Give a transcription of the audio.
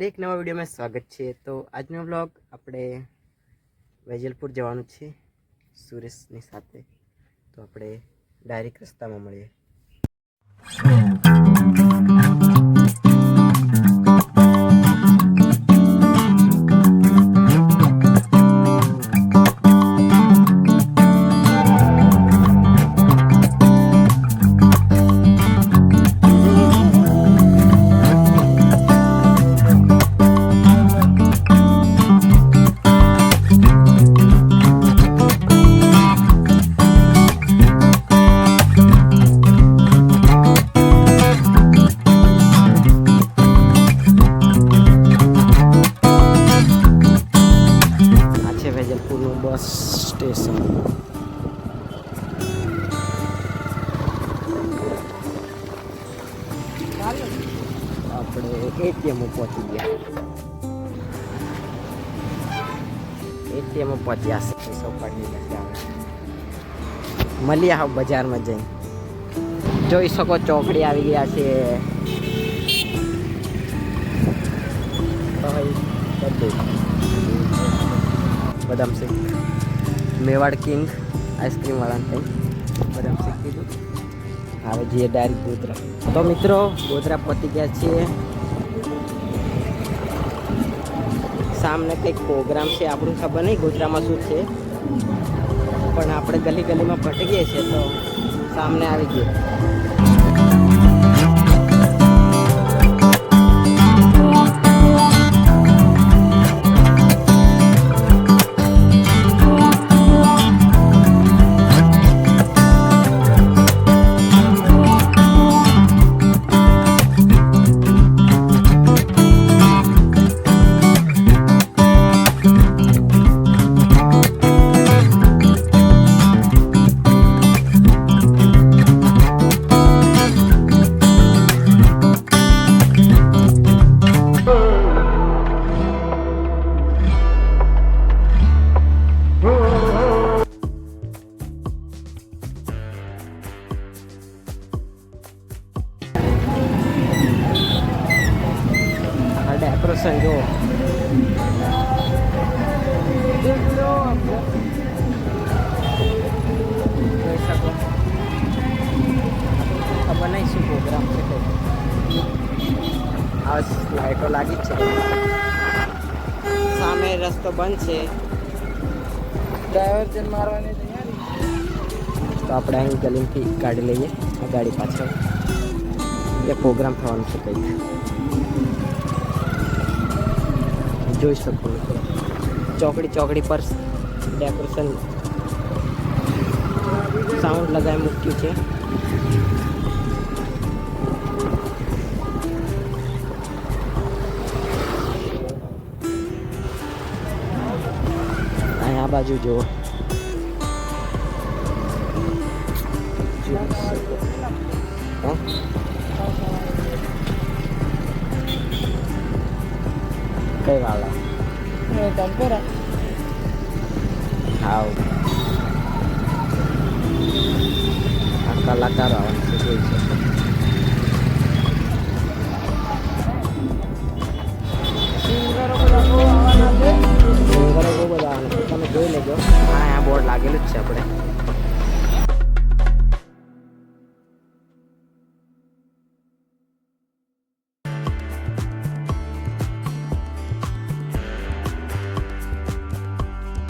એક નવા વિડીયોમાં સ્વાગત છે। તો આજનો વ્લોગ આપણે વેજલપુર જવાનું છે સુરેશની સાથે। તો આપણે ડાયરેક્ટ રસ્તામાં મળીએ। વેજલપુરનું બસ સ્ટેશન આપણે એટીએમ પહોંચી ગયા। એટીએમ પહોંચ્યા છે સોપાટી મળીએ હા બજારમાં જઈને। જોઈ શકો ચોકડી આવી ગયા છે। बदाम शेक मेवाड़ किंग आइसक्रीम वाला बदाम शेक कीधुं हवे जे डायरेक्ट गोधरा। तो मित्रों गोधरा पहुंची गया छे। सामने कंईक प्रोग्राम है आपणे खबर नहीं गोधरा में शुं छे पण आपणे गली गली में भटकीए छे तो सामने आवी गए। डेकोरेशन जो खबर नहीं शू प्रोग्राम है आज लाइटो लगी है सामे रस्तो बंद है डायवर्जन मारवानी तैयारी। तो આપણે અહીં ગલીથી ગાડી લઈએ આ ગાડી પાછળ એ પ્રોગ્રામ થવાનું છે કંઈક જોઈ શકો ચોકડી ચોકડી પર ડેકોરેશન સાઉન્ડ લગાવી મૂક્યું છે। આ બાજુ જો કઈ વાળા હાવ આ કલાકારો આવશે જોઈ શકો। સિંગરો બહુ બધા આવવાના છે તમે જોઈ લેજો। હા આ બોર્ડ લાગેલું જ છે આપણે।